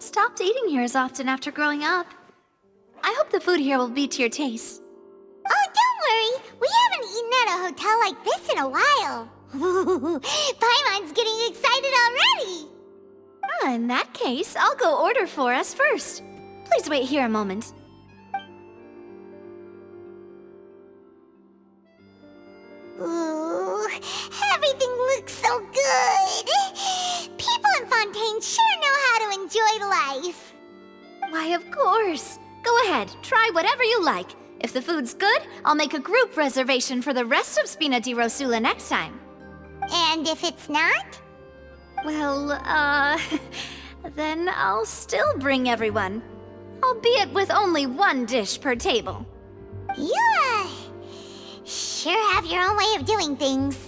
stopped eating here as often after growing up. I hope the food here will be to your taste. Oh, don't worry. We haven't eaten at a hotel like this in a while. Paimon's getting excited already. In that case, I'll go order for us first. Please wait here a moment. Ooh, everything looks so good. People in Fontaine sure know how to enjoy life. Why, of course. Go ahead, try whatever you like. If the food's good, I'll make a group reservation for the rest of Spina di Rosula next time. And if it's not? Well, then I'll still bring everyone. Albeit with only one dish per table. You, sure have your own way of doing things.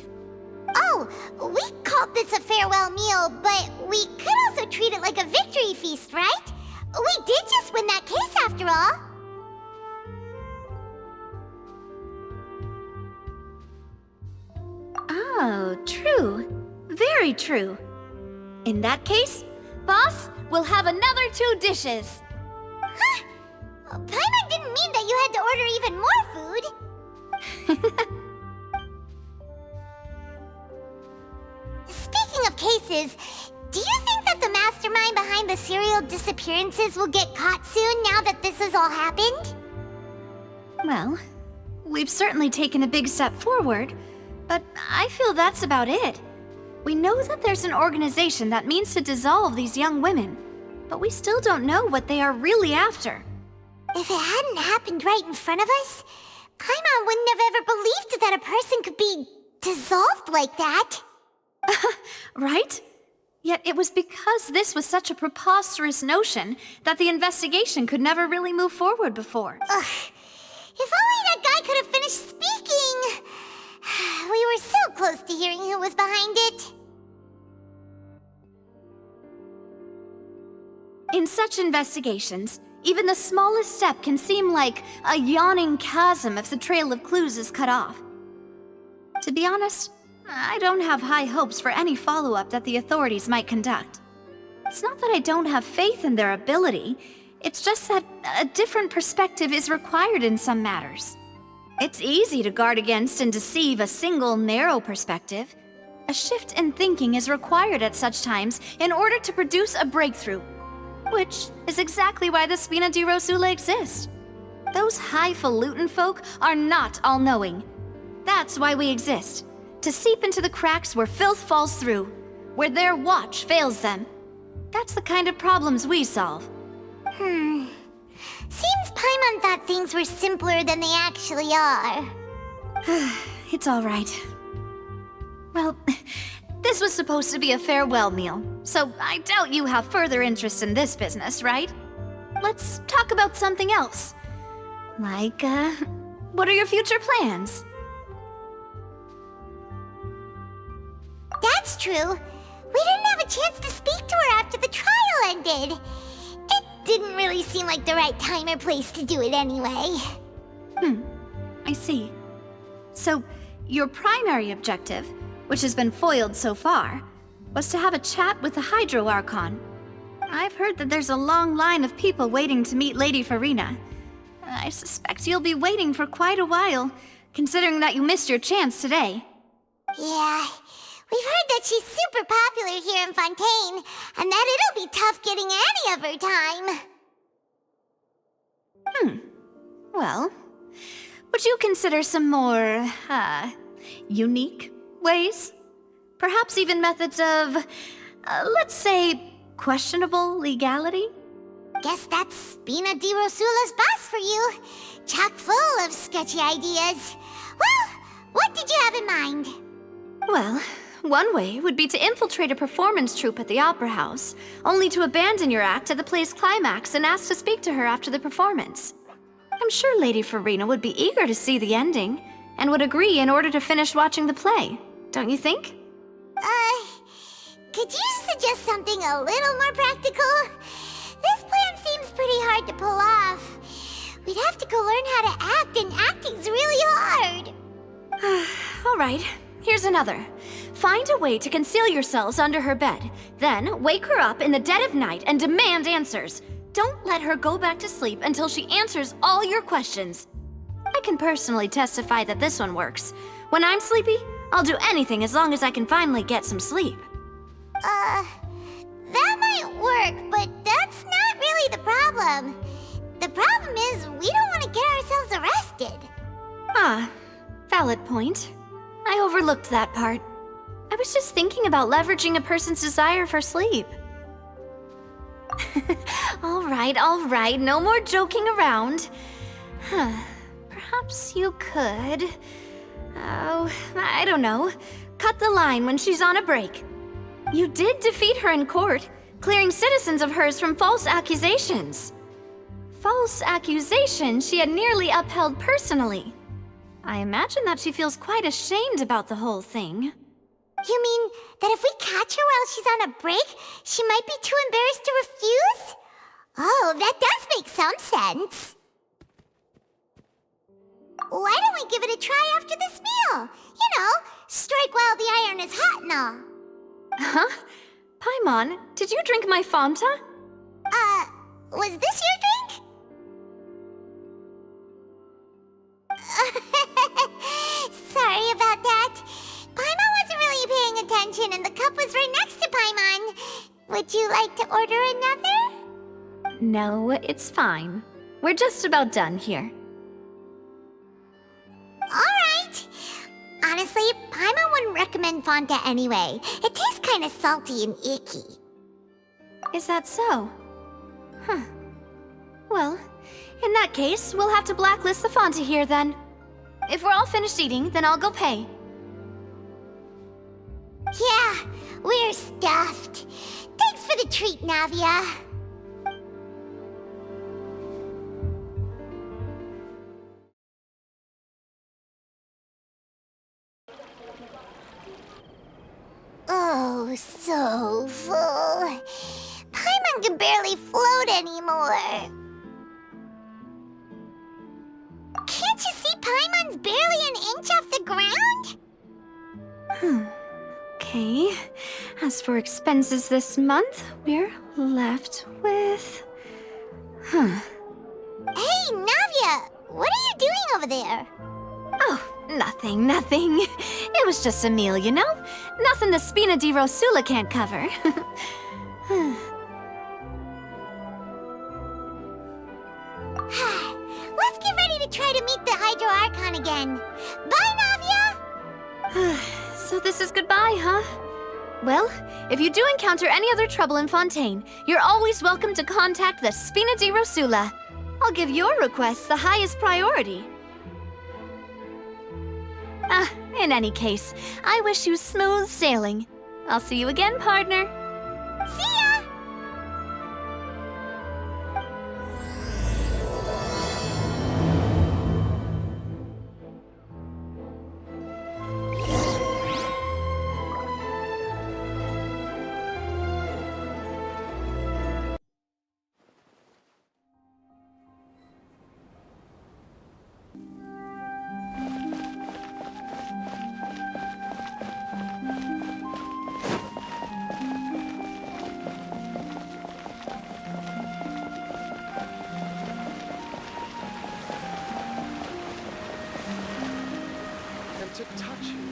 Oh, we called this a farewell meal, but we could also treat it like a victory feast, right? We did just win that case after all. Oh, true. Very true. In that case, boss, we'll have another 2 dishes. Huh? Paimon didn't mean that you had to order even more food. Speaking of cases, do you think that the mastermind behind the serial disappearances will get caught soon now that this has all happened? Well, we've certainly taken a big step forward, but I feel that's about it. We know that there's an organization that means to dissolve these young women, but we still don't know what they are really after. If it hadn't happened right in front of us, Paimon wouldn't have ever believed that a person could be dissolved like that. Right? Yet it was because this was such a preposterous notion that the investigation could never really move forward before. Ugh. If only that guy could have finished speaking! We were so close to hearing who was behind it. In such investigations, even the smallest step can seem like a yawning chasm if the trail of clues is cut off. To be honest, I don't have high hopes for any follow-up that the authorities might conduct. It's not that I don't have faith in their ability, it's just that a different perspective is required in some matters. It's easy to guard against and deceive a single narrow perspective. A shift in thinking is required at such times in order to produce a breakthrough, which is exactly why the Spina di Rosula exist. Those highfalutin folk are not all-knowing. That's why we exist, to seep into the cracks where filth falls through, where their watch fails them. That's the kind of problems we solve. Seems Paimon thought things were simpler than they actually are. It's all right. Well, this was supposed to be a farewell meal, so I doubt you have further interest in this business, right? Let's talk about something else. Like, what are your future plans? That's true. We didn't have a chance to speak to her after the trial ended. It didn't really seem like the right time or place to do it anyway. I see. So, your primary objective, which has been foiled so far, was to have a chat with the Hydro Archon. I've heard that there's a long line of people waiting to meet Lady Farina. I suspect you'll be waiting for quite a while, considering that you missed your chance today. Yeah, we've heard that she's super popular here in Fontaine, and that it'll be tough getting any of her time. Well, would you consider some more, unique ways? Perhaps even methods of, let's say, questionable legality? Guess that's Spina di Rosula's boss for you. Chock full of sketchy ideas. Well, what did you have in mind? Well, one way would be to infiltrate a performance troupe at the Opera House, only to abandon your act at the play's climax and ask to speak to her after the performance. I'm sure Lady Farina would be eager to see the ending, and would agree in order to finish watching the play, don't you think? Could you suggest something a little more practical? This plan seems pretty hard to pull off. We'd have to go learn how to act, and acting's really hard. All right, here's another. Find a way to conceal yourselves under her bed, Then wake her up in the dead of night and demand answers. Don't let her go back to sleep until she answers all your questions. I can personally testify that this one works. When I'm sleepy, I'll do anything as long as I can finally get some sleep. That might work, but that's not really the problem. The problem is we don't want to get ourselves arrested. Ah, valid point. I overlooked that part. I was just thinking about leveraging a person's desire for sleep. All right, no more joking around. Perhaps you could... Oh, I don't know. Cut the line when she's on a break. You did defeat her in court, clearing citizens of hers from false accusations. False accusations she had nearly upheld personally. I imagine that she feels quite ashamed about the whole thing. You mean that if we catch her while she's on a break, she might be too embarrassed to refuse? Oh, that does make some sense. Why don't we give it a try after this meal? You know, strike while the iron is hot and all. Huh? Paimon, did you drink my Fanta? Was this your drink? Sorry about that. Paimon wasn't really paying attention and the cup was right next to Paimon. Would you like to order another? No, it's fine. We're just about done here. Alright. Honestly, Paimon wouldn't recommend Fonta anyway. It tastes kind of salty and icky. Is that so? Huh. Well, in that case, we'll have to blacklist the Fonta here then. If we're all finished eating, then I'll go pay. Yeah, we're stuffed. Thanks for the treat, Navia. Oh, so full. Paimon can barely float anymore. Can't you see Paimon's barely an inch off the ground? Okay. As for expenses this month, we're left with... Hey, Navia! What are you doing over there? Oh, nothing. It was just a meal, you know? Nothing the Spina di Rosula can't cover. Let's get ready to try to meet the Hydro Archon again. Bye, Navia! So this is goodbye, huh? Well, if you do encounter any other trouble in Fontaine, you're always welcome to contact the Spina di Rosula. I'll give your request the highest priority. In any case, I wish you smooth sailing. I'll see you again, partner. See ya!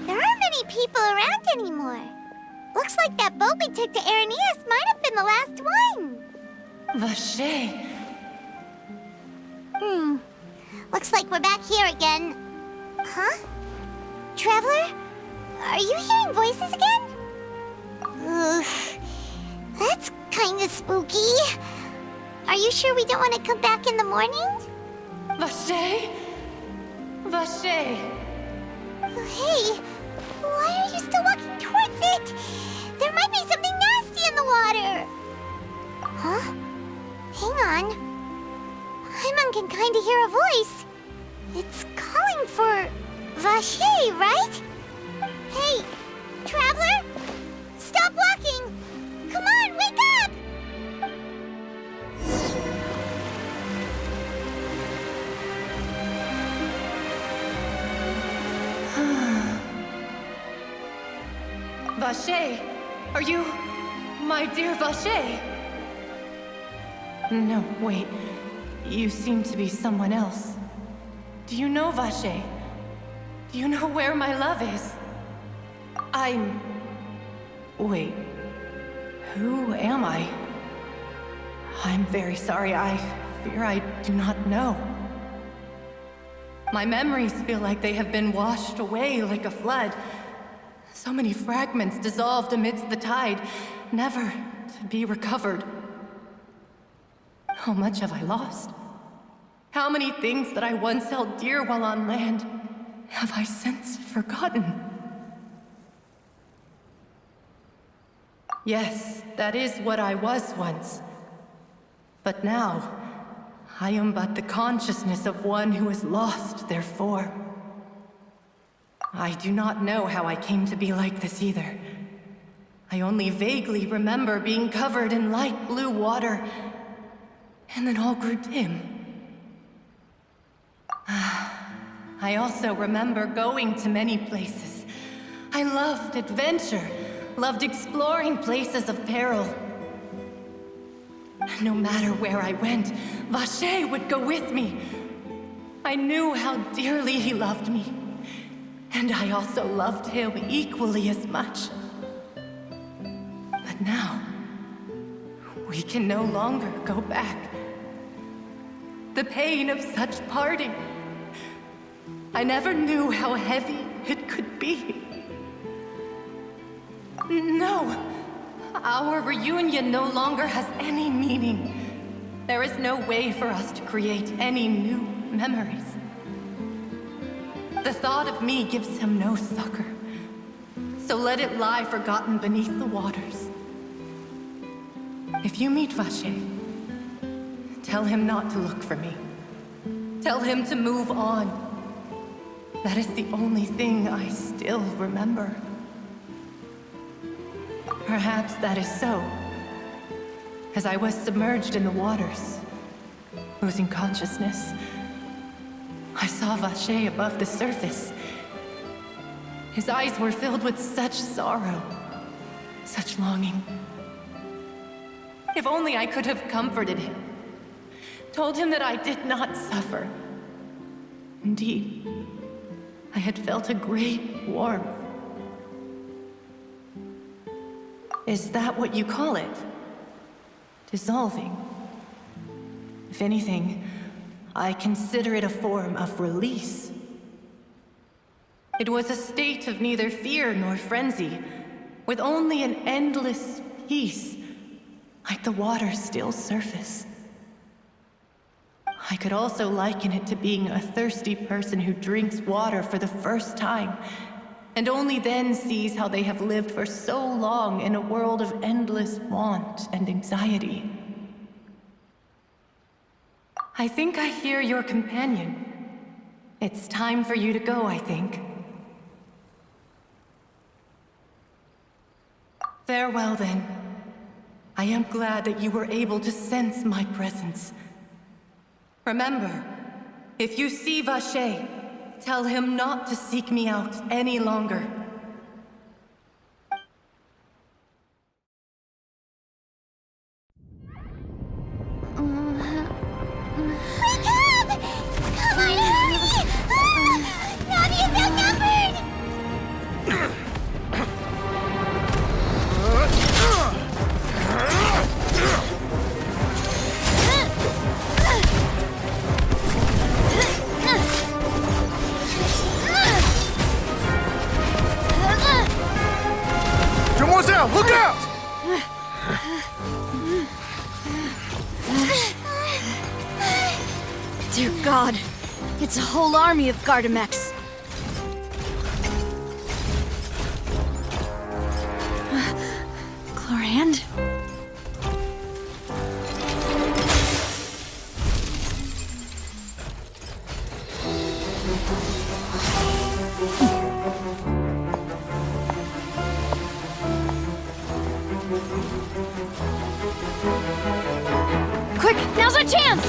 There aren't many people around anymore. Looks like that boat we took to Araneas might have been the last one. Vache. Looks like we're back here again. Huh? Traveler? Are you hearing voices again? Ugh. That's kinda spooky. Are you sure we don't want to come back in the morning? Vache. Vache. Hey, why are you still walking towards it? There might be something nasty in the water. Huh? Hang on. Paimon can kinda hear a voice. It's calling for Vache, right? Hey, Traveler? Stop walking! Come on, wake up! Vache, are you... My dear Vache! No, wait. You seem to be someone else. Do you know Vache? Do you know where my love is? Wait. Who am I? I'm very sorry. I fear I do not know. My memories feel like they have been washed away like a flood. So many fragments dissolved amidst the tide, never to be recovered. How much have I lost? How many things that I once held dear while on land have I since forgotten? Yes, that is what I was once. But now, I am but the consciousness of one who has lost their form. I do not know how I came to be like this either. I only vaguely remember being covered in light blue water, and then all grew dim. I also remember going to many places. I loved adventure, loved exploring places of peril. No matter where I went, Vache would go with me. I knew how dearly he loved me, and I also loved him equally as much. But now, we can no longer go back. The pain of such parting, I never knew how heavy it could be. No, our reunion no longer has any meaning. There is no way for us to create any new memories. The thought of me gives him no succor, so let it lie forgotten beneath the waters. If you meet Vache, tell him not to look for me. Tell him to move on. That is the only thing I still remember. Perhaps that is so. As I was submerged in the waters, losing consciousness, I saw Vache above the surface. His eyes were filled with such sorrow, such longing. If only I could have comforted him, told him that I did not suffer. Indeed, I had felt a great warmth. Is that what you call it? Dissolving? If anything, I consider it a form of release. It was a state of neither fear nor frenzy, with only an endless peace, like the water's still surface. I could also liken it to being a thirsty person who drinks water for the first time, and only then sees how they have lived for so long in a world of endless want and anxiety. I think I hear your companion. It's time for you to go, I think. Farewell, then. I am glad that you were able to sense my presence. Remember, if you see Vache, tell him not to seek me out any longer. Wake up! Come on, hurry! Navi is outnumbered! Demoiselle, look out! Dear God, it's a whole army of Gardamex. Chlorand? Quick, now's our chance!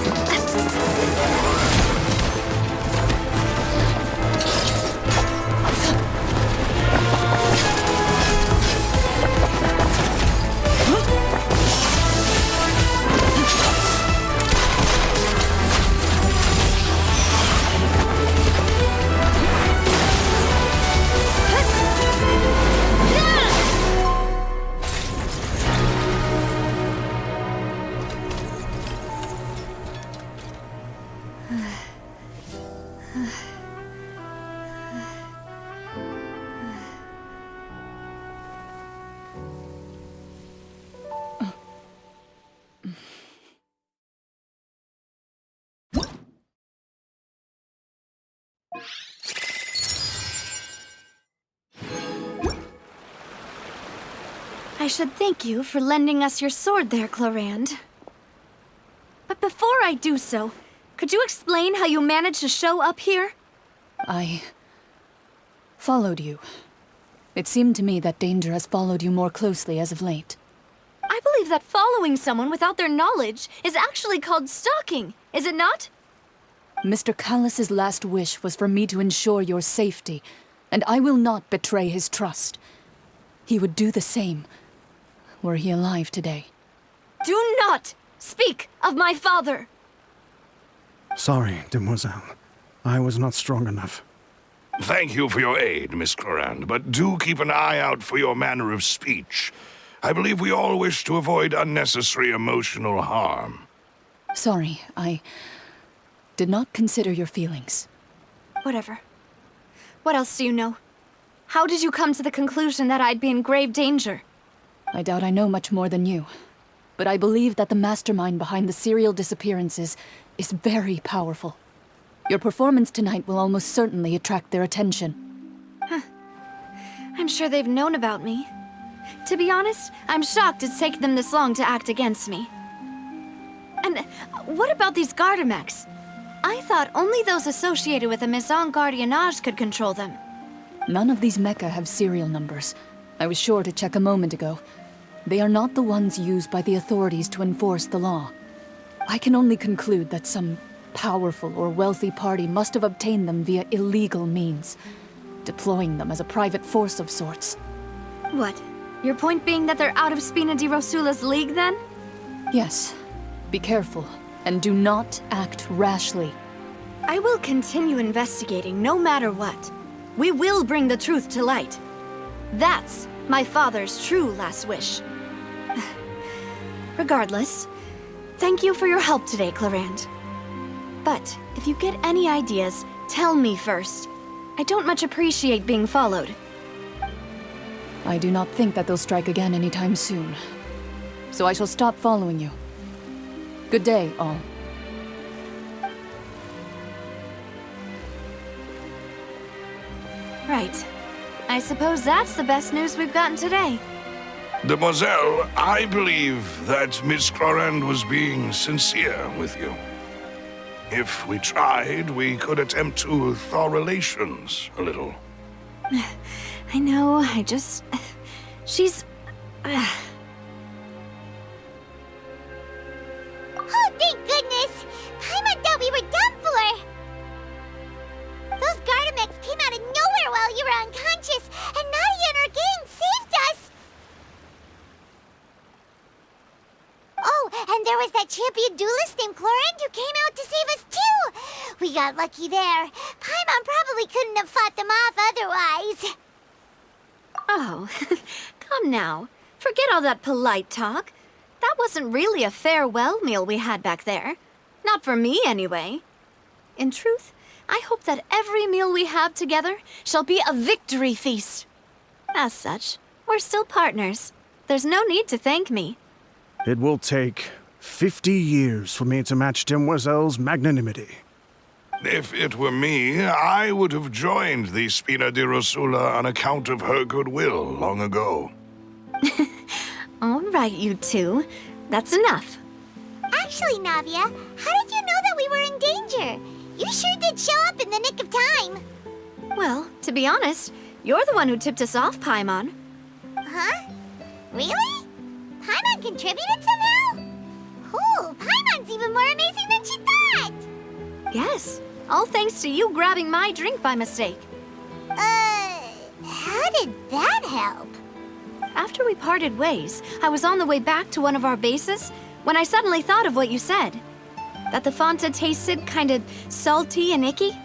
I should thank you for lending us your sword there, Clorand. But before I do so, could you explain how you managed to show up here? I followed you. It seemed to me that danger has followed you more closely as of late. I believe that following someone without their knowledge is actually called stalking, is it not? Mr. Callus's last wish was for me to ensure your safety, and I will not betray his trust. He would do the same, were he alive today. Do not speak of my father! Sorry, demoiselle. I was not strong enough. Thank you for your aid, Miss Clorand, but do keep an eye out for your manner of speech. I believe we all wish to avoid unnecessary emotional harm. Sorry, I did not consider your feelings. Whatever. What else do you know? How did you come to the conclusion that I'd be in grave danger? I doubt I know much more than you, but I believe that the mastermind behind the serial disappearances is very powerful. Your performance tonight will almost certainly attract their attention. I'm sure they've known about me. To be honest, I'm shocked it's taken them this long to act against me. And what about these Gardamex? I thought only those associated with the Maison Gardiennage could control them. None of these mecha have serial numbers. I was sure to check a moment ago. They are not the ones used by the authorities to enforce the law. I can only conclude that some powerful or wealthy party must have obtained them via illegal means, deploying them as a private force of sorts. What? Your point being that they're out of Spina di Rosula's league, then? Yes. Be careful, and do not act rashly. I will continue investigating no matter what. We will bring the truth to light. That's my father's true last wish. Regardless, thank you for your help today, Clorand. But if you get any ideas, tell me first. I don't much appreciate being followed. I do not think that they'll strike again anytime soon. So I shall stop following you. Good day, all. Right. I suppose that's the best news we've gotten today. Demoiselle, I believe that Miss Clorand was being sincere with you. If we tried, we could attempt to thaw relations a little. I know, she's... Oh, thank goodness! Paimon thought we were done for! Those Gardamex came out of nowhere while you were unconscious, and Nadia and her gang saved us! Oh, and there was that champion duelist named Clorand who came out to save us too! We got lucky there. Paimon probably couldn't have fought them off otherwise. Oh, come now. Forget all that polite talk. That wasn't really a farewell meal we had back there. Not for me, anyway. In truth, I hope that every meal we have together shall be a victory feast. As such, we're still partners. There's no need to thank me. It will take 50 years for me to match Demoiselle's magnanimity. If it were me, I would have joined the Spina di Rosula on account of her goodwill long ago. All right, you two. That's enough. Actually, Navia, how did you know that we were in danger? You sure did show up in the nick of time. Well, to be honest, you're the one who tipped us off, Paimon. Huh? Really? Paimon contributed somehow? Ooh, Paimon's even more amazing than she thought! Yes, all thanks to you grabbing my drink by mistake. How did that help? After we parted ways, I was on the way back to one of our bases when I suddenly thought of what you said. That the Fanta tasted kind of salty and icky.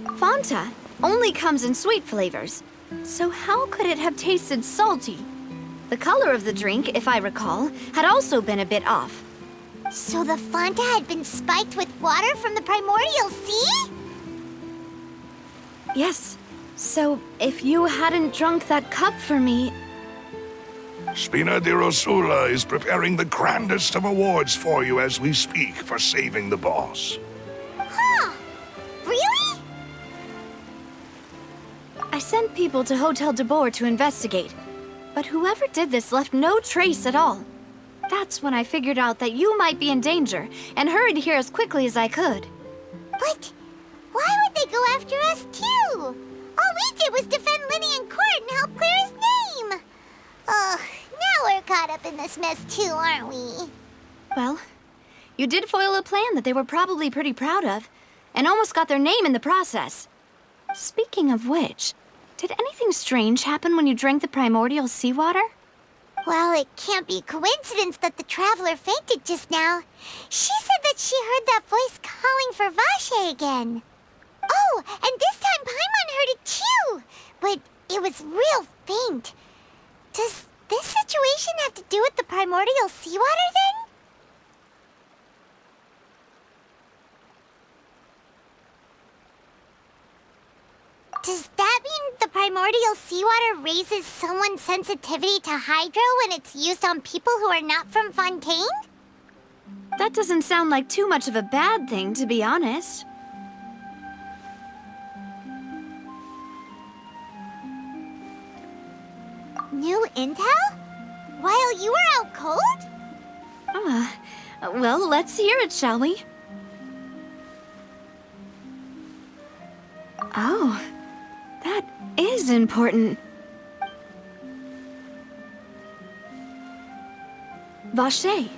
Fanta only comes in sweet flavors, so how could it have tasted salty? The color of the drink, if I recall, had also been a bit off. So the Fanta had been spiked with water from the primordial sea? Yes. So if you hadn't drunk that cup for me... Spina di Rosula is preparing the grandest of awards for you as we speak for saving the boss. Huh? Really? I sent people to Hotel de Boer to investigate, but whoever did this left no trace at all. That's when I figured out that you might be in danger, and hurried here as quickly as I could. But why would they go after us too? All we did was defend Linny in court and help clear his name. Ugh, now we're caught up in this mess too, aren't we? Well, you did foil a plan that they were probably pretty proud of, and almost got their name in the process. Speaking of which, did anything strange happen when you drank the primordial seawater? Well, it can't be coincidence that the traveler fainted just now. She said that she heard that voice calling for Vache again. Oh, and this time Paimon heard it too, but it was real faint. Does this situation have to do with the primordial seawater then? Does that mean the primordial seawater raises someone's sensitivity to hydro when it's used on people who are not from Fontaine? That doesn't sound like too much of a bad thing, to be honest. New intel? While you were out cold? Well, let's hear it, shall we? Oh, that is important. Vache.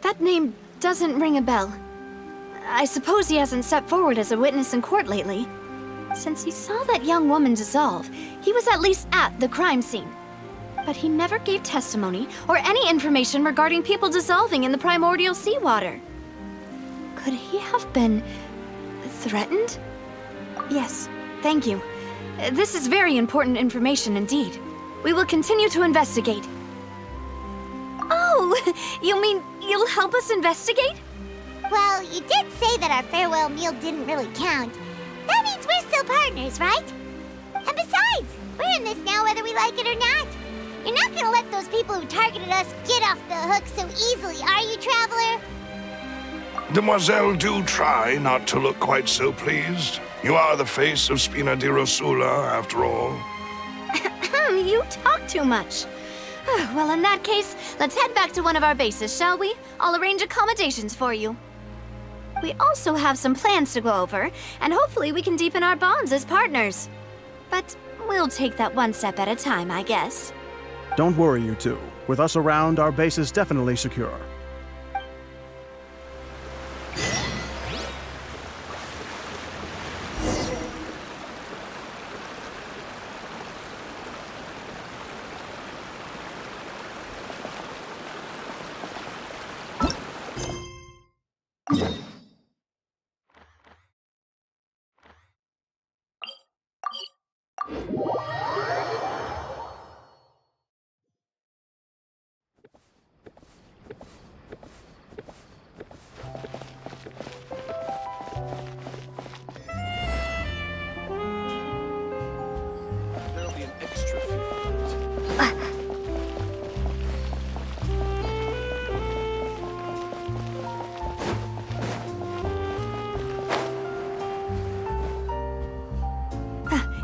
That name doesn't ring a bell. I suppose he hasn't stepped forward as a witness in court lately. Since he saw that young woman dissolve, he was at least at the crime scene. But he never gave testimony or any information regarding people dissolving in the primordial seawater. Could he have been threatened? Yes, thank you. This is very important information indeed. We will continue to investigate. Oh, you mean you'll help us investigate? Well, you did say that our farewell meal didn't really count. That means we're still partners, right? And besides, we're in this now whether we like it or not. You're not gonna let those people who targeted us get off the hook so easily, are you, Traveler? Demoiselle, do try not to look quite so pleased. You are the face of Spina di Rosula, after all. You talk too much. Well, in that case, let's head back to one of our bases, shall we? I'll arrange accommodations for you. We also have some plans to go over, and hopefully we can deepen our bonds as partners. But we'll take that one step at a time, I guess. Don't worry, you two. With us around, our base is definitely secure.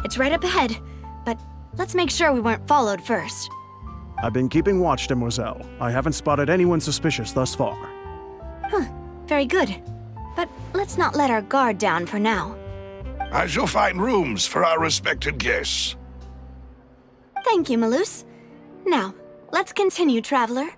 It's right up ahead, but let's make sure we weren't followed first. I've been keeping watch, Demoiselle. I haven't spotted anyone suspicious thus far. Very good. But let's not let our guard down for now. I shall find rooms for our respected guests. Thank you, Malus. Now, let's continue, Traveler.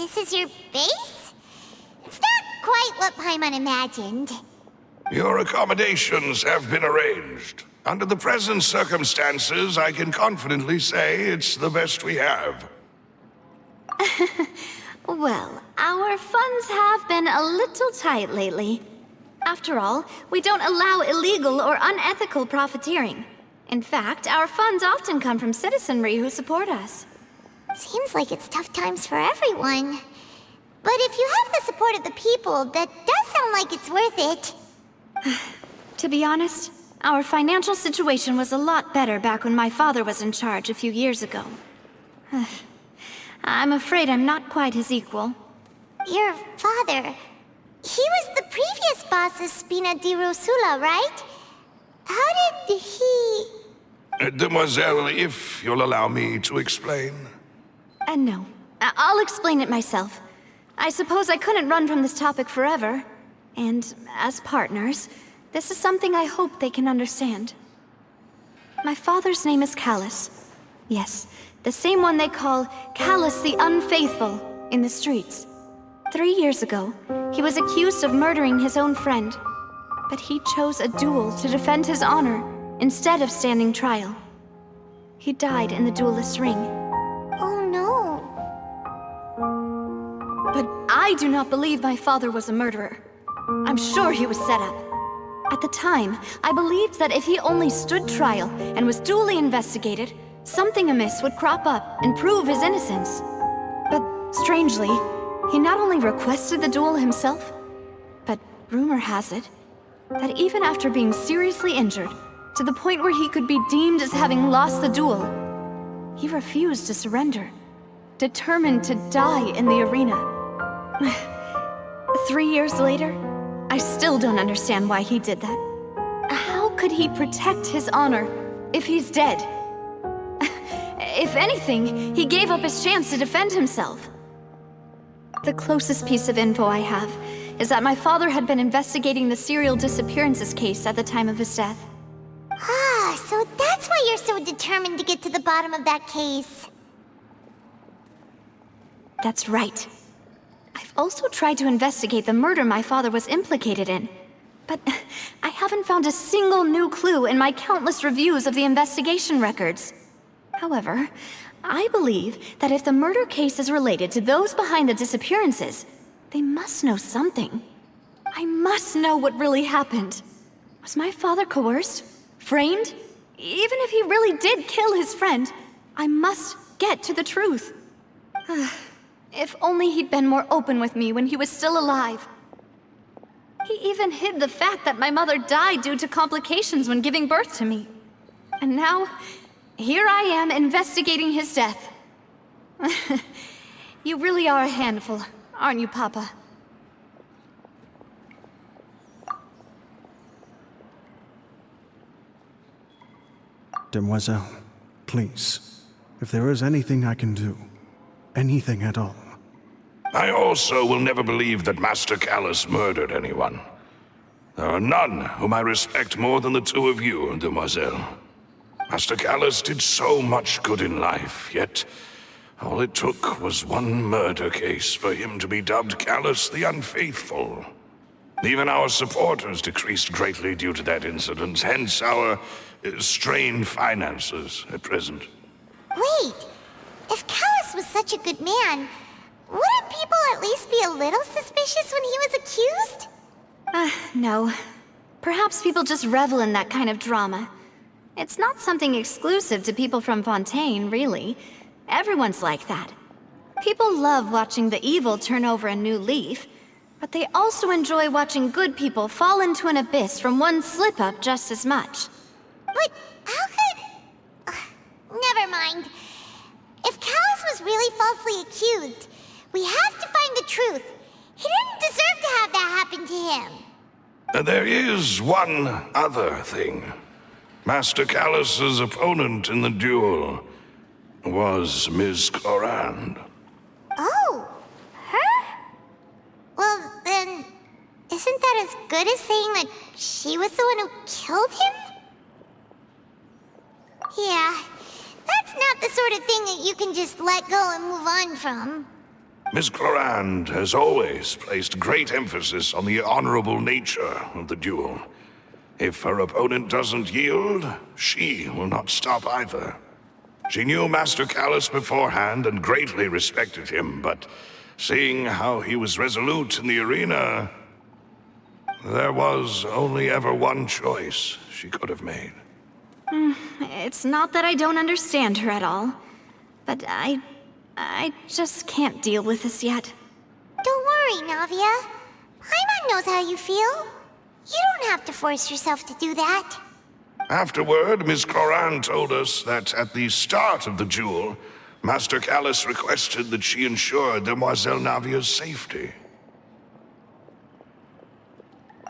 this is your base? It's not quite what Paimon imagined. Your accommodations have been arranged. Under the present circumstances, I can confidently say it's the best we have. Well, our funds have been a little tight lately. After all, we don't allow illegal or unethical profiteering. In fact, our funds often come from citizenry who support us. Seems like it's tough times for everyone. But if you have the support of the people, that does sound like it's worth it. To be honest, our financial situation was a lot better back when my father was in charge a few years ago. I'm afraid I'm not quite his equal. Your father... he was the previous boss of Spina di Rosula, right? How did he... Demoiselle, if you'll allow me to explain. No. I'll explain it myself. I suppose I couldn't run from this topic forever. And as partners, this is something I hope they can understand. My father's name is Callus. Yes, the same one they call Callus the Unfaithful in the streets. 3 years ago, he was accused of murdering his own friend. But he chose a duel to defend his honor instead of standing trial. He died in the duelist's ring. Oh no. But I do not believe my father was a murderer. I'm sure he was set up. At the time, I believed that if he only stood trial and was duly investigated, something amiss would crop up and prove his innocence. But strangely, he not only requested the duel himself, but rumor has it that even after being seriously injured, to the point where he could be deemed as having lost the duel, he refused to surrender, determined to die in the arena. 3 years later, I still don't understand why he did that. How could he protect his honor if he's dead? If anything, he gave up his chance to defend himself. The closest piece of info I have is that my father had been investigating the serial disappearances case at the time of his death. Ah, so that's why you're so determined to get to the bottom of that case. That's right. I've also tried to investigate the murder my father was implicated in, but I haven't found a single new clue in my countless reviews of the investigation records. However, I believe that if the murder case is related to those behind the disappearances, they must know something. I must know what really happened. Was my father coerced? Framed? Even if he really did kill his friend, I must get to the truth. If only he'd been more open with me when he was still alive. He even hid the fact that my mother died due to complications when giving birth to me. And now, here I am investigating his death. You really are a handful, aren't you, Papa? Demoiselle, please, if there is anything I can do, anything at all. I also will never believe that Master Callus murdered anyone. There are none whom I respect more than the two of you, Demoiselle. Master Callus did so much good in life, yet all it took was one murder case for him to be dubbed Callus the Unfaithful. Even our supporters decreased greatly due to that incident, hence our strained finances at present. Wait, if Callus was such a good man, wouldn't people at least be a little suspicious when he was accused? No. Perhaps people just revel in that kind of drama. It's not something exclusive to people from Fontaine, really. Everyone's like that. People love watching the evil turn over a new leaf, but they also enjoy watching good people fall into an abyss from one slip-up just as much. But how could... never mind. If Callus was really falsely accused, we have to find the truth. He didn't deserve to have that happen to him. There is one other thing. Master Callus's opponent in the duel was Ms. Clorand. Oh, her? Well, then, isn't that as good as saying that she was the one who killed him? Yeah, that's not the sort of thing that you can just let go and move on from. Miss Clorand has always placed great emphasis on the honorable nature of the duel. If her opponent doesn't yield, she will not stop either. She knew Master Callus beforehand and greatly respected him, but seeing how he was resolute in the arena, there was only ever one choice she could have made. It's not that I don't understand her at all, but I just can't deal with this yet. Don't worry, Navia. Paimon knows how you feel. You don't have to force yourself to do that. Afterward, Miss Clorand told us that at the start of the duel, Master Callus requested that she ensure Demoiselle Navia's safety.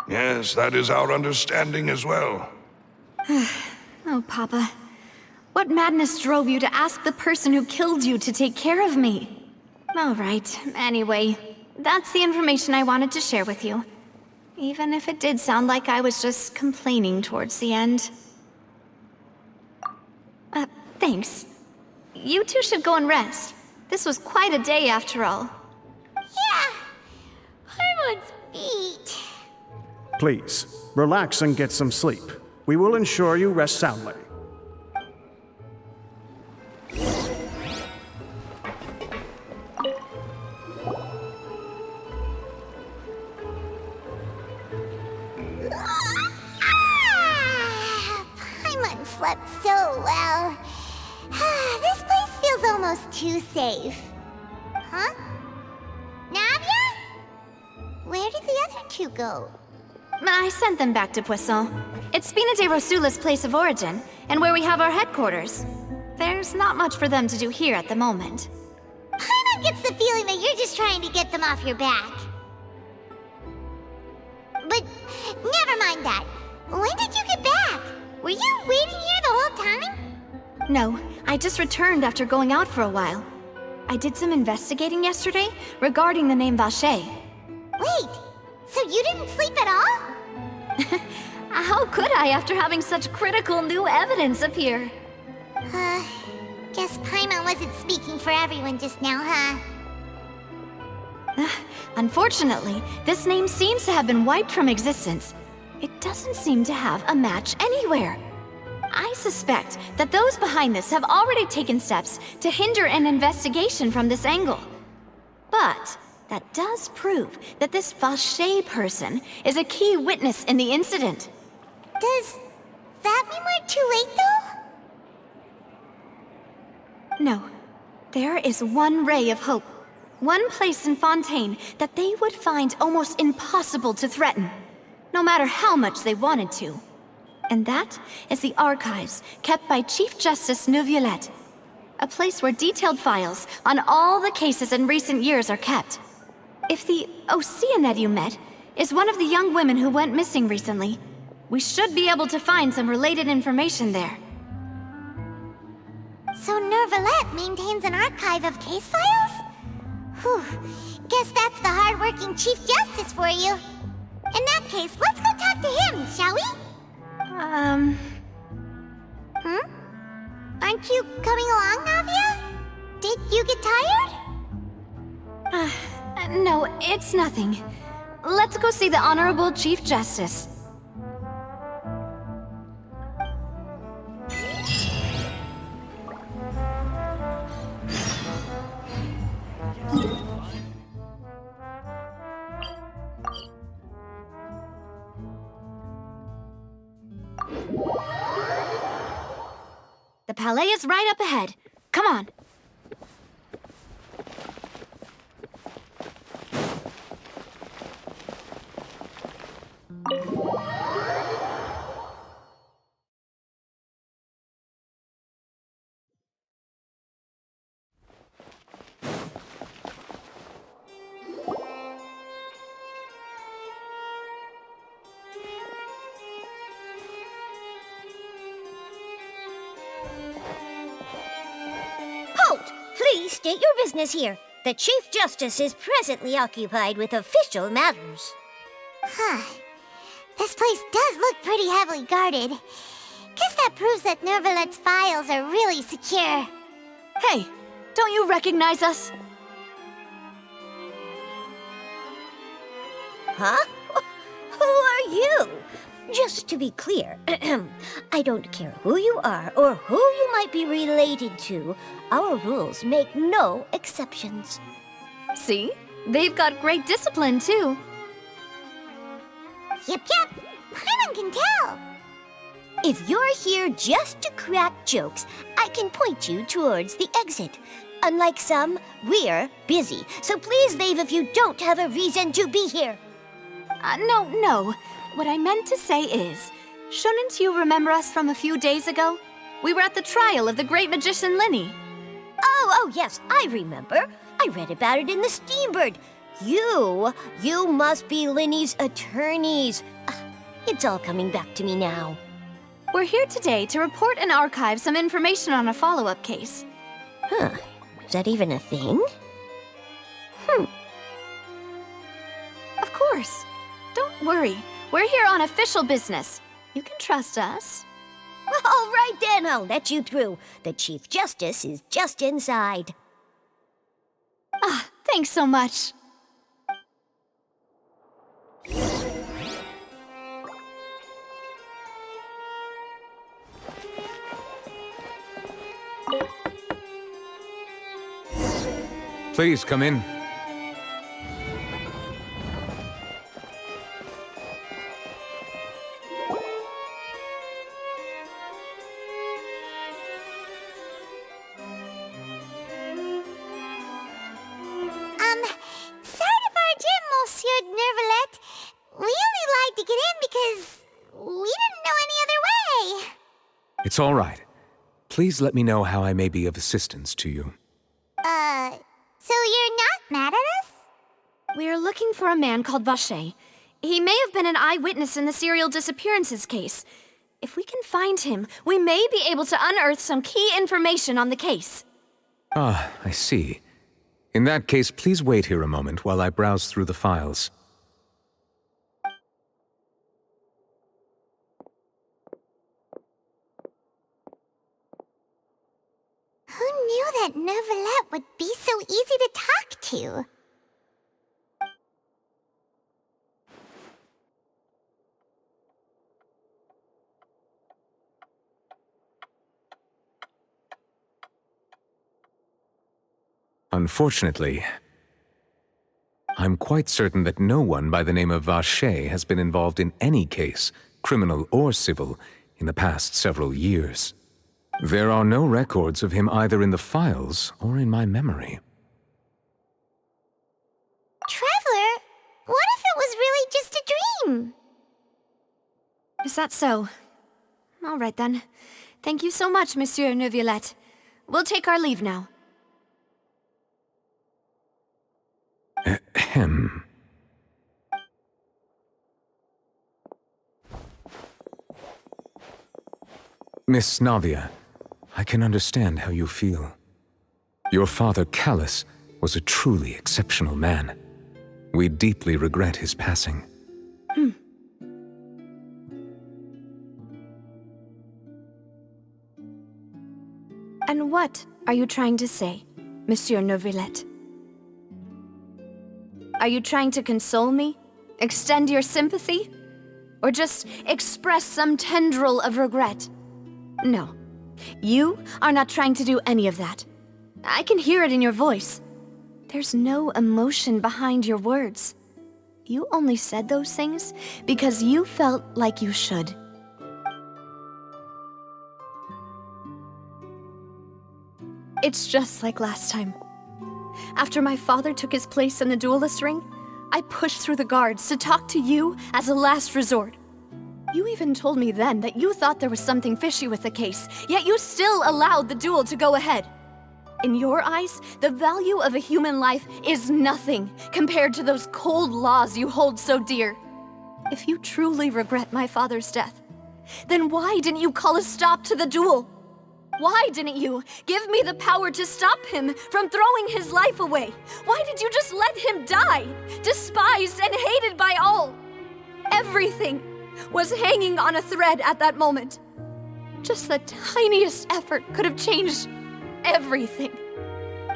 Yes, that is our understanding as well. Oh, Papa. What madness drove you to ask the person who killed you to take care of me? All right, anyway, that's the information I wanted to share with you. Even if it did sound like I was just complaining towards the end. Thanks. You two should go and rest. This was quite a day after all. Yeah. Paimon's beat. Please, relax and get some sleep. We will ensure you rest soundly. Paimon slept so well. This place feels almost too safe. Huh? Navia? Where did the other two go? I sent them back to Poisson. It's Spina de Rosula's place of origin, and where we have our headquarters. There's not much for them to do here at the moment. Paimon gets the feeling that you're just trying to get them off your back. But never mind that. When did you get back? Were you waiting here the whole time? No, I just returned after going out for a while. I did some investigating yesterday regarding the name Vacher. Wait, so you didn't sleep at all? How could I after having such critical new evidence appear? Guess Paimon wasn't speaking for everyone just now, huh? Unfortunately, this name seems to have been wiped from existence. It doesn't seem to have a match anywhere. I suspect that those behind this have already taken steps to hinder an investigation from this angle. But that does prove that this Vacher person is a key witness in the incident. Does that mean we're too late, though? No. There is one ray of hope. One place in Fontaine that they would find almost impossible to threaten, no matter how much they wanted to. And that is the archives kept by Chief Justice Neuvillette. A place where detailed files on all the cases in recent years are kept. If the Oceanette you met is one of the young women who went missing recently, we should be able to find some related information there. So Neuvillette maintains an archive of case files? Whew, guess that's the hard-working Chief Justice for you. In that case, let's go talk to him, shall we? Aren't you coming along, Navia? Did you get tired? No, it's nothing. Let's go see the Honorable Chief Justice. The Palais is right up ahead. Come on. Please state your business here. The Chief Justice is presently occupied with official matters. This place does look pretty heavily guarded. Guess that proves that Neuvillette's files are really secure. Hey, don't you recognize us? Huh? Who are you? Just to be clear, I don't care who you are or who you might be related to. Our rules make no exceptions. See? They've got great discipline, too. Yep. Paimon can tell. If you're here just to crack jokes, I can point you towards the exit. Unlike some, we're busy, so please leave if you don't have a reason to be here. No. What I meant to say is, shouldn't you remember us from a few days ago? We were at the trial of the great magician Linny. Oh, yes, I remember. I read about it in the Steambird. You must be Linny's attorneys. It's all coming back to me now. We're here today to report and archive some information on a follow-up case. Huh, is that even a thing? Of course. Don't worry. We're here on official business. You can trust us. All right then, I'll let you through. The Chief Justice is just inside. Thanks so much. Please come in. Sorry to barge in, Monsieur Nervalet. We only lied to get in because we didn't know any other way. It's all right. Please let me know how I may be of assistance to you. So you're not mad at us? We're looking for a man called Vacher. He may have been an eyewitness in the serial disappearances case. If we can find him, we may be able to unearth some key information on the case. Ah, I see. In that case, please wait here a moment while I browse through the files. Who knew that Nervalet would be so easy to talk to? Unfortunately, I'm quite certain that no one by the name of Vacher has been involved in any case, criminal or civil, in the past several years. There are no records of him either in the files or in my memory. Traveler, what if it was really just a dream? Is that so? All right then. Thank you so much, Monsieur Neuvillette. We'll take our leave now. Ahem. Miss Navia, I can understand how you feel. Your father, Callus, was a truly exceptional man. We deeply regret his passing. And what are you trying to say, Monsieur Neuvillette? Are you trying to console me? Extend your sympathy? Or just express some tendril of regret? No. You are not trying to do any of that. I can hear it in your voice. There's no emotion behind your words. You only said those things because you felt like you should. It's just like last time. After my father took his place in the duelist ring, I pushed through the guards to talk to you as a last resort. You even told me then that you thought there was something fishy with the case, yet you still allowed the duel to go ahead. In your eyes, the value of a human life is nothing compared to those cold laws you hold so dear. If you truly regret my father's death, then why didn't you call a stop to the duel? Why didn't you give me the power to stop him from throwing his life away? Why did you just let him die, despised and hated by all? Everything was hanging on a thread at that moment. Just the tiniest effort could have changed everything.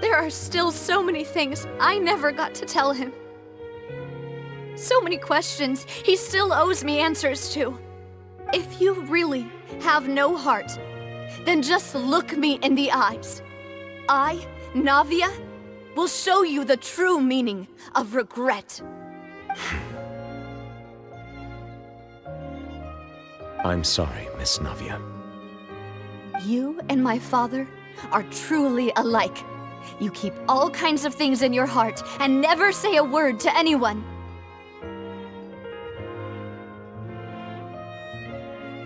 There are still so many things I never got to tell him. So many questions he still owes me answers to. If you really have no heart, then just look me in the eyes. I, Navia, will show you the true meaning of regret. I'm sorry, Miss Navia. You and my father are truly alike. You keep all kinds of things in your heart and never say a word to anyone.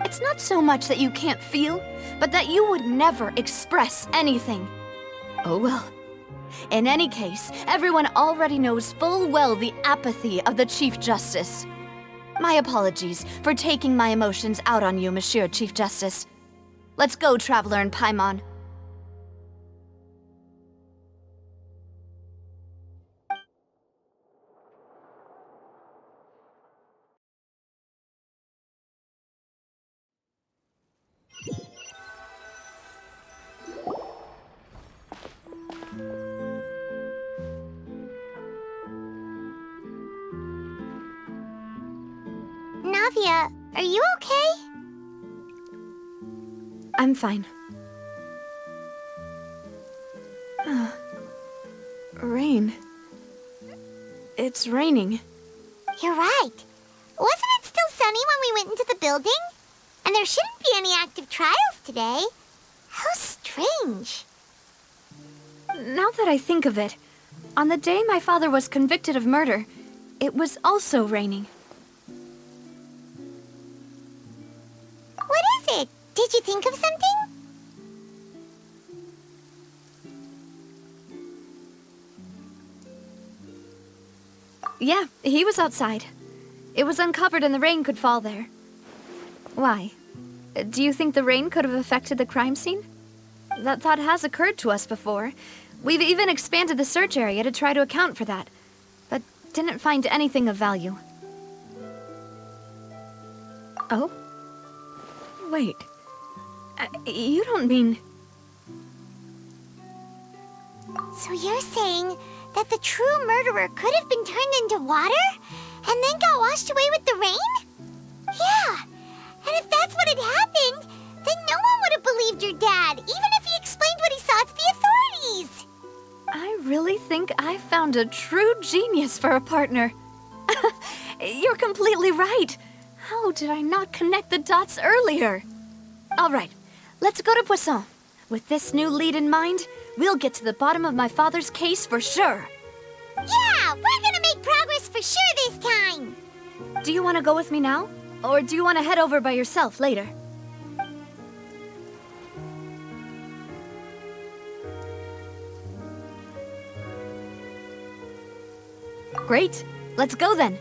It's not so much that you can't feel, but that you would never express anything. Oh well. In any case, everyone already knows full well the apathy of the Chief Justice. My apologies for taking my emotions out on you, Monsieur Chief Justice. Let's go, Traveler and Paimon. Navia, are you okay? I'm fine. Rain. It's raining. You're right. Wasn't it still sunny when we went into the building? And there shouldn't be any active trials today. How strange. Now that I think of it, on the day my father was convicted of murder, it was also raining. What is it? Did you think of something? Yeah, he was outside. It was uncovered and the rain could fall there. Why? Do you think the rain could have affected the crime scene? That thought has occurred to us before. We've even expanded the search area to try to account for that, but didn't find anything of value. Oh? Wait. You don't mean... So you're saying that the true murderer could have been turned into water and then got washed away with the rain? Yeah, and if that's what had happened, then no one would have believed your dad, even if he explained what he saw to the authorities. I really think I found a true genius for a partner. You're completely right. How did I not connect the dots earlier? All right, let's go to Poisson. With this new lead in mind, we'll get to the bottom of my father's case for sure. Yeah, we're gonna make progress for sure this time. Do you want to go with me now? Or do you want to head over by yourself later? Great. Let's go then.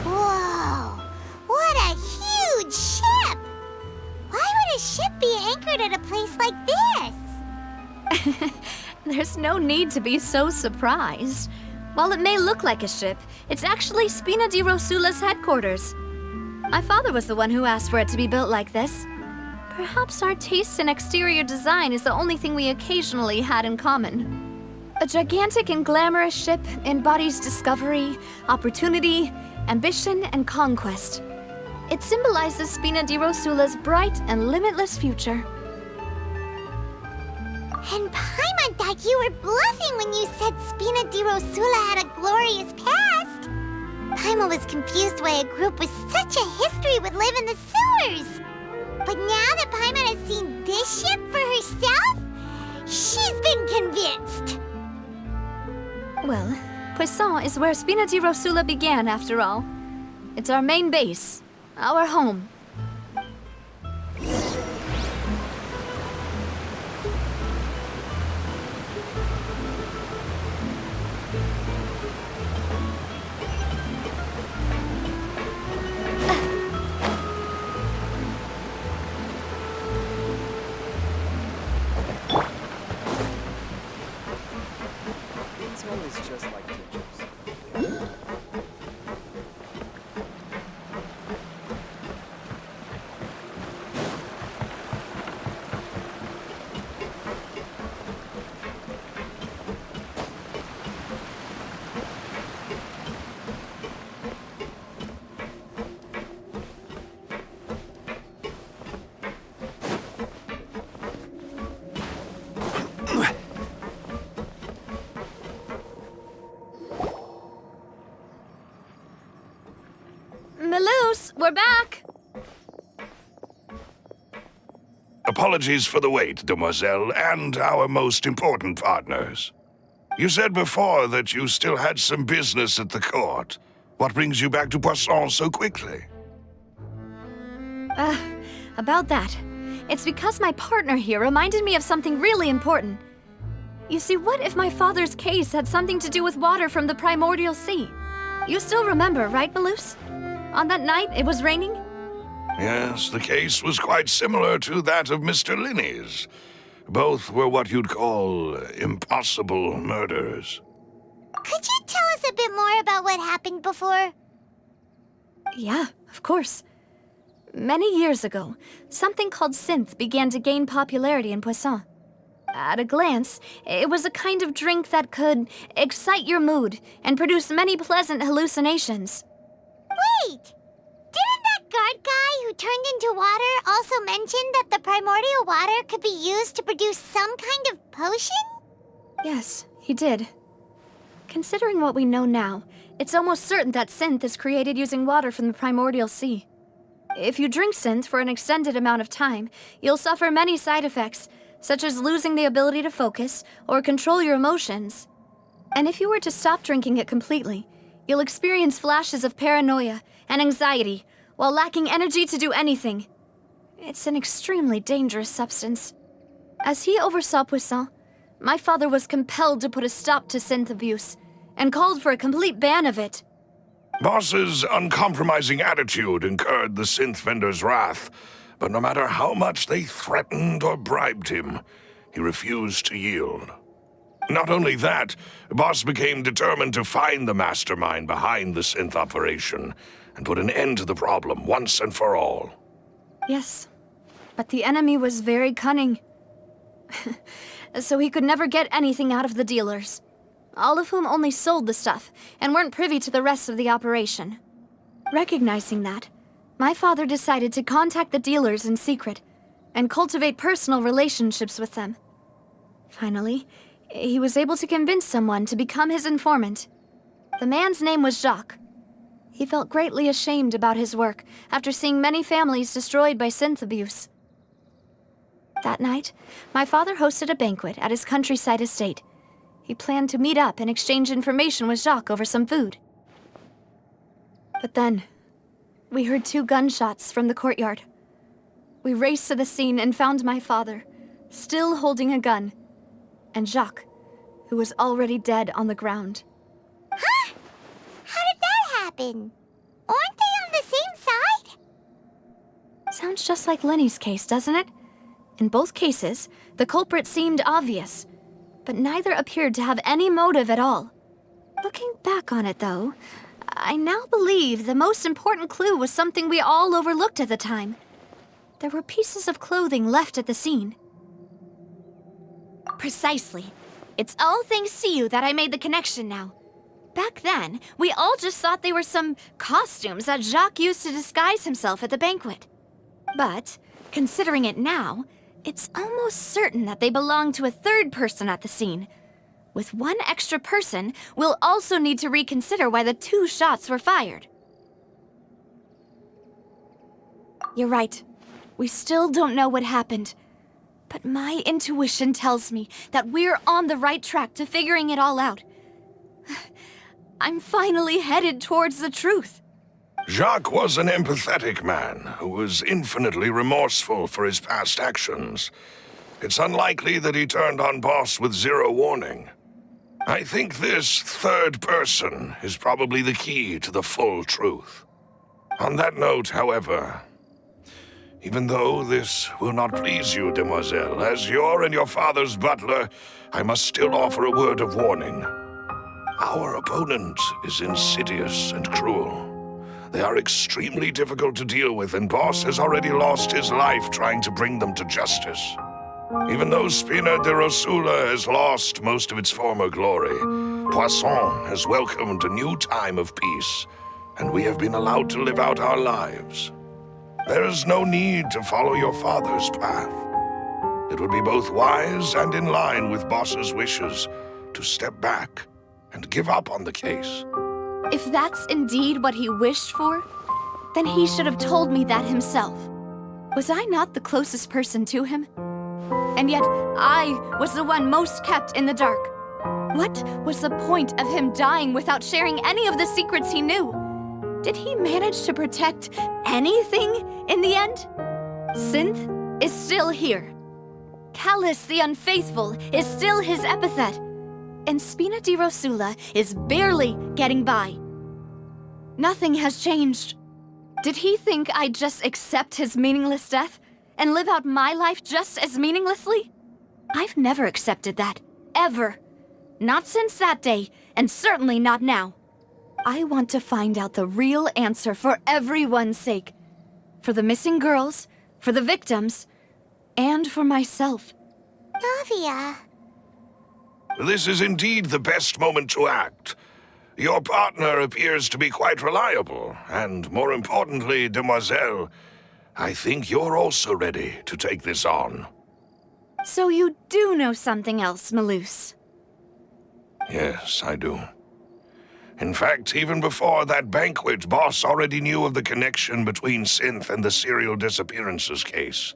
Whoa, what a huge ship! Why would a ship be anchored at a place like this? There's no need to be so surprised. While it may look like a ship, it's actually Spina di Rosula's headquarters. My father was the one who asked for it to be built like this. Perhaps our taste in exterior design is the only thing we occasionally had in common. A gigantic and glamorous ship embodies discovery, opportunity, ambition, and conquest. It symbolizes Spina di Rosula's bright and limitless future. And Paimon thought you were bluffing when you said Spina di Rosula had a glorious past. Paimon was confused why a group with such a history would live in the sewers. But now that Paimon has seen this ship for herself, she's been convinced. Well, Poisson is where Spina di Rosula began, after all. It's our main base, our home. Just like pictures. Melus, we're back! Apologies for the wait, demoiselle, and our most important partners. You said before that you still had some business at the court. What brings you back to Poisson so quickly? About that. It's because my partner here reminded me of something really important. You see, what if my father's case had something to do with water from the primordial sea? You still remember, right, Melus? On that night, it was raining? Yes, the case was quite similar to that of Mr. Linney's. Both were what you'd call impossible murders. Could you tell us a bit more about what happened before? Yeah, of course. Many years ago, something called synth began to gain popularity in Poisson. At a glance, it was a kind of drink that could excite your mood and produce many pleasant hallucinations. Wait! Didn't that guard guy who turned into water also mention that the primordial water could be used to produce some kind of potion? Yes, he did. Considering what we know now, it's almost certain that synth is created using water from the primordial sea. If you drink synth for an extended amount of time, you'll suffer many side effects, such as losing the ability to focus or control your emotions. And if you were to stop drinking it completely, you'll experience flashes of paranoia and anxiety while lacking energy to do anything. It's an extremely dangerous substance. As he oversaw Poisson, my father was compelled to put a stop to synth abuse and called for a complete ban of it. Boss's uncompromising attitude incurred the synth vendor's wrath, but no matter how much they threatened or bribed him, he refused to yield. Not only that, Boss became determined to find the mastermind behind the synth operation and put an end to the problem once and for all. Yes, but the enemy was very cunning. So he could never get anything out of the dealers, all of whom only sold the stuff and weren't privy to the rest of the operation. Recognizing that, my father decided to contact the dealers in secret and cultivate personal relationships with them. Finally, he was able to convince someone to become his informant. The man's name was Jacques. He felt greatly ashamed about his work after seeing many families destroyed by synth abuse. That night, my father hosted a banquet at his countryside estate. He planned to meet up and exchange information with Jacques over some food. But then, we heard 2 gunshots from the courtyard. We raced to the scene and found my father, still holding a gun, and Jacques, who was already dead on the ground. Huh? How did that happen? Aren't they on the same side? Sounds just like Lenny's case, doesn't it? In both cases, the culprit seemed obvious, but neither appeared to have any motive at all. Looking back on it, though, I now believe the most important clue was something we all overlooked at the time. There were pieces of clothing left at the scene. Precisely. It's all thanks to you that I made the connection now. Back then, we all just thought they were some costumes that Jacques used to disguise himself at the banquet. But, considering it now, It's almost certain that they belong to a third person at the scene. With one extra person, we'll also need to reconsider why the 2 shots were fired. You're right. We still don't know what happened. But my intuition tells me that we're on the right track to figuring it all out. I'm finally headed towards the truth. Jacques was an empathetic man who was infinitely remorseful for his past actions. It's unlikely that he turned on Boss with 0 warning. I think this third person is probably the key to the full truth. On that note, however, even though this will not please you, demoiselle, as your and your father's butler, I must still offer a word of warning. Our opponent is insidious and cruel. They are extremely difficult to deal with, and Boss has already lost his life trying to bring them to justice. Even though Spina de Rosula has lost most of its former glory, Poisson has welcomed a new time of peace, and we have been allowed to live out our lives. There is no need to follow your father's path. It would be both wise and in line with Boss's wishes to step back and give up on the case. If that's indeed what he wished for, then he should have told me that himself. Was I not the closest person to him? And yet, I was the one most kept in the dark. What was the point of him dying without sharing any of the secrets he knew? Did he manage to protect anything in the end? Synth is still here. Callus the Unfaithful is still his epithet. And Spina di Rosula is barely getting by. Nothing has changed. Did he think I'd just accept his meaningless death and live out my life just as meaninglessly? I've never accepted that, ever. Not since that day, and certainly not now. I want to find out the real answer for everyone's sake. For the missing girls, for the victims, and for myself. Navia. This is indeed the best moment to act. Your partner appears to be quite reliable, and more importantly, demoiselle, I think you're also ready to take this on. So you do know something else, Malouse? Yes, I do. In fact, even before that banquet, Boss already knew of the connection between Synth and the serial disappearances case.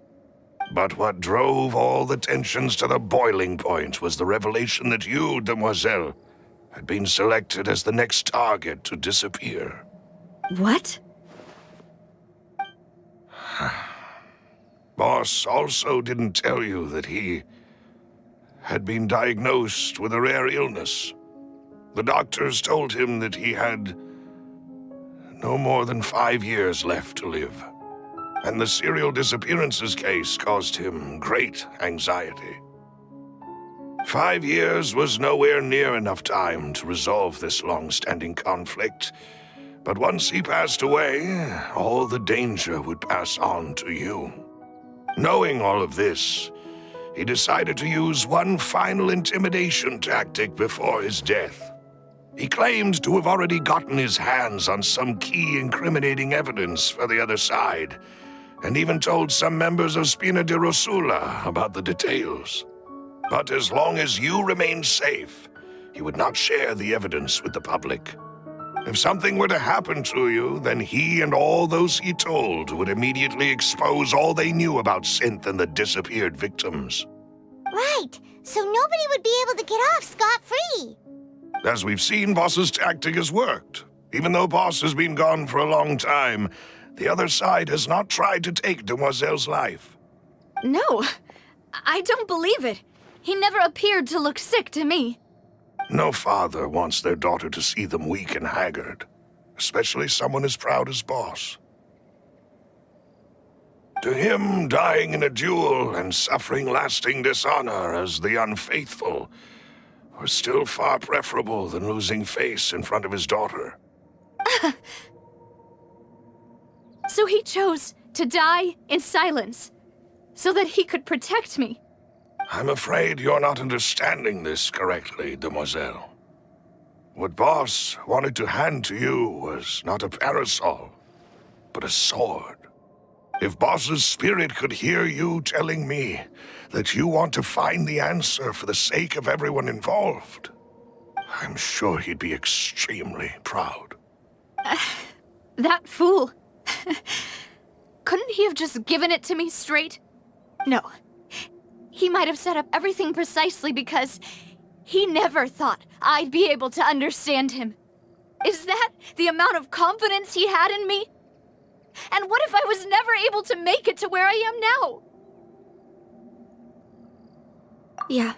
But what drove all the tensions to the boiling point was the revelation that you, demoiselle, had been selected as the next target to disappear. What? Boss also didn't tell you that he had been diagnosed with a rare illness. The doctors told him that he had no more than 5 years left to live. And the serial disappearances case caused him great anxiety. 5 years was nowhere near enough time to resolve this long-standing conflict, but once he passed away, all the danger would pass on to you. Knowing all of this, he decided to use one final intimidation tactic before his death. He claimed to have already gotten his hands on some key incriminating evidence for the other side, and even told some members of Spina de Rosula about the details. But as long as you remained safe, he would not share the evidence with the public. If something were to happen to you, then he and all those he told would immediately expose all they knew about Synth and the disappeared victims. Right, so nobody would be able to get off scot-free. As we've seen, Boss's tactic has worked. Even though Boss has been gone for a long time, the other side has not tried to take Demoiselle's life. No, I don't believe it. He never appeared to look sick to me. No father wants their daughter to see them weak and haggard, especially someone as proud as Boss. To him, dying in a duel and suffering lasting dishonor as the Unfaithful was still far preferable than losing face in front of his daughter. So he chose to die in silence, so that he could protect me. I'm afraid you're not understanding this correctly, demoiselle. What Boss wanted to hand to you was not a parasol, but a sword. If Boss's spirit could hear you telling me that you want to find the answer for the sake of everyone involved, I'm sure he'd be extremely proud. That fool. Couldn't he have just given it to me straight? No. He might have set up everything precisely because he never thought I'd be able to understand him. Is that the amount of confidence he had in me? And what if I was never able to make it to where I am now? Yeah.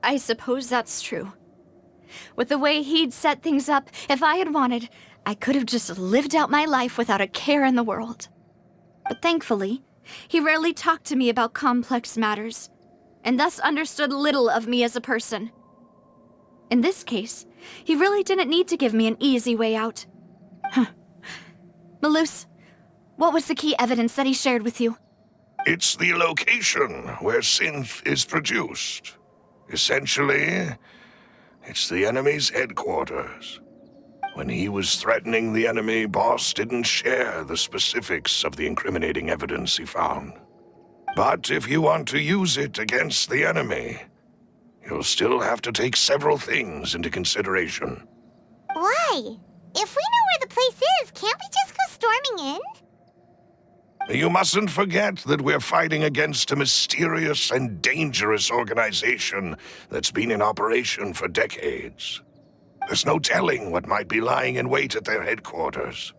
I suppose that's true. With the way he'd set things up, if I had wanted, I could have just lived out my life without a care in the world. But thankfully, he rarely talked to me about complex matters, and thus understood little of me as a person. In this case, he really didn't need to give me an easy way out. Malus, what was the key evidence that he shared with you? It's the location where synth is produced. Essentially, it's the enemy's headquarters. When he was threatening the enemy, Boss didn't share the specifics of the incriminating evidence he found. But if you want to use it against the enemy, you'll still have to take several things into consideration. Why? If we know where the place is, can't we just go storming in? You mustn't forget that we're fighting against a mysterious and dangerous organization that's been in operation for decades. There's no telling what might be lying in wait at their headquarters.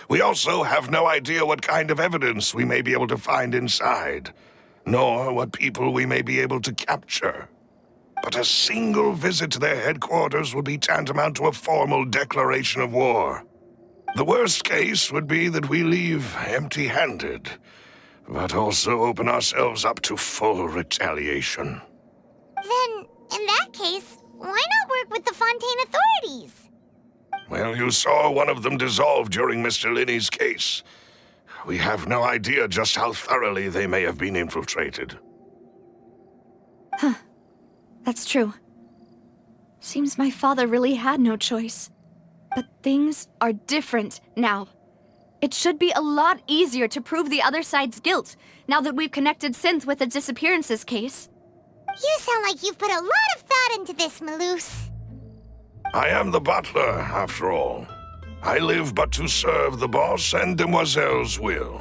We also have no idea what kind of evidence we may be able to find inside, nor what people we may be able to capture. But a single visit to their headquarters would be tantamount to a formal declaration of war. The worst case would be that we leave empty-handed, but also open ourselves up to full retaliation. Then, in that case, why not work with the Fontaine authorities? Well, you saw one of them dissolve during Mr. Linney's case. We have no idea just how thoroughly they may have been infiltrated. Huh. That's true. Seems my father really had no choice. But things are different now. It should be a lot easier to prove the other side's guilt, now that we've connected Synth with the disappearances case. You sound like you've put a lot of thought into this, Malus. I am the butler, after all. I live but to serve the boss and Demoiselle's will.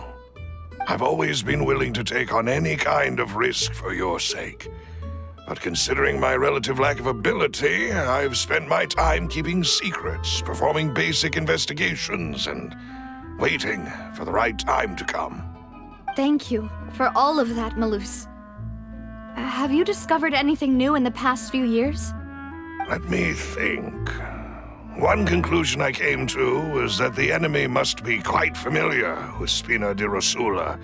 I've always been willing to take on any kind of risk for your sake. But considering my relative lack of ability, I've spent my time keeping secrets, performing basic investigations, and waiting for the right time to come. Thank you for all of that, Malus. Have you discovered anything new in the past few years? Let me think. One conclusion I came to was that the enemy must be quite familiar with Spina di Rosula,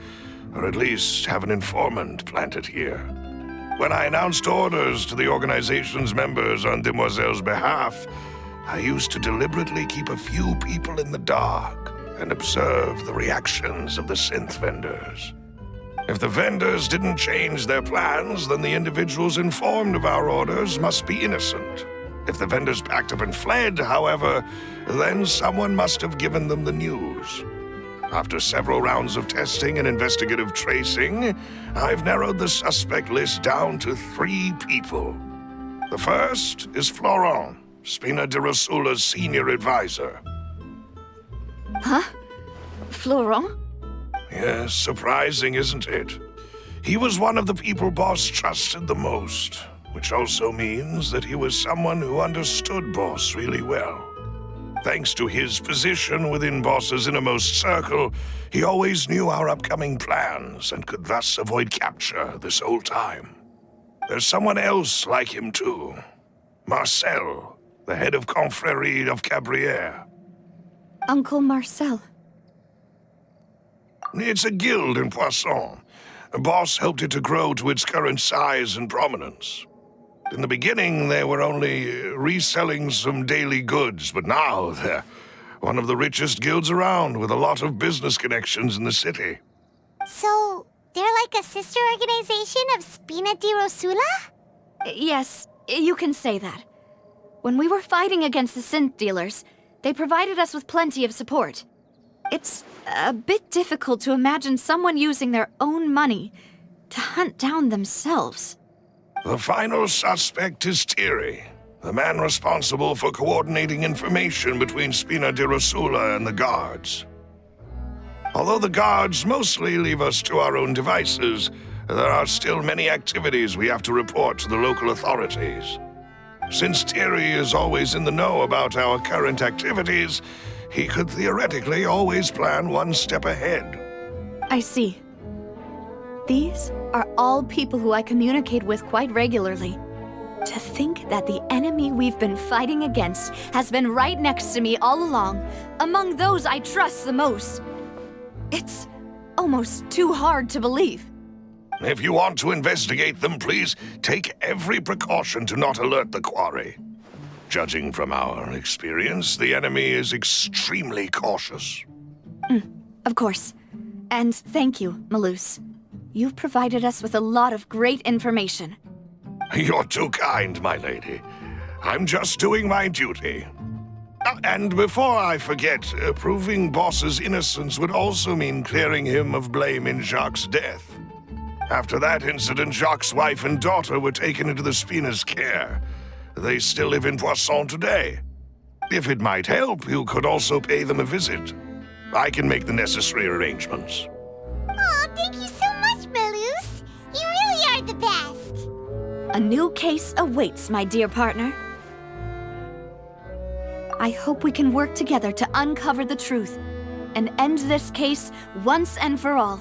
or at least have an informant planted here. When I announced orders to the organization's members on Demoiselle's behalf, I used to deliberately keep a few people in the dark and observe the reactions of the synth vendors. If the vendors didn't change their plans, then the individuals informed of our orders must be innocent. If the vendors packed up and fled, however, then someone must have given them the news. After several rounds of testing and investigative tracing, I've narrowed the suspect list down to 3 people. The first is Florent, Spina di Rosula's senior advisor. Huh? Florent? Yes, surprising, isn't it? He was one of the people Boss trusted the most, which also means that he was someone who understood Boss really well. Thanks to his position within Boss's innermost circle, he always knew our upcoming plans and could thus avoid capture this whole time. There's someone else like him too. Marcel, the head of Confrérie of Cabrières. Uncle Marcel. It's a guild in Poisson. Boss helped it to grow to its current size and prominence. In the beginning, they were only reselling some daily goods, but now they're one of the richest guilds around, with a lot of business connections in the city. So, they're like a sister organization of Spina di Rosula? Yes, you can say that. When we were fighting against the synth dealers, they provided us with plenty of support. It's a bit difficult to imagine someone using their own money to hunt down themselves. The final suspect is Thierry, the man responsible for coordinating information between Spina di Rosula and the guards. Although the guards mostly leave us to our own devices, there are still many activities we have to report to the local authorities. Since Thierry is always in the know about our current activities, he could theoretically always plan one step ahead. I see. These are all people who I communicate with quite regularly. To think that the enemy we've been fighting against has been right next to me all along, among those I trust the most. It's almost too hard to believe. If you want to investigate them, please take every precaution to not alert the quarry. Judging from our experience, the enemy is extremely cautious. Of course. And thank you, Malus. You've provided us with a lot of great information. You're too kind, my lady. I'm just doing my duty. And before I forget, proving Boss's innocence would also mean clearing him of blame in Jacques' death. After that incident, Jacques' wife and daughter were taken into the Spina's care. They still live in Poisson today. If it might help, you could also pay them a visit. I can make the necessary arrangements. Oh, thank you so much, Malus. You really are the best. A new case awaits, my dear partner. I hope we can work together to uncover the truth and end this case once and for all.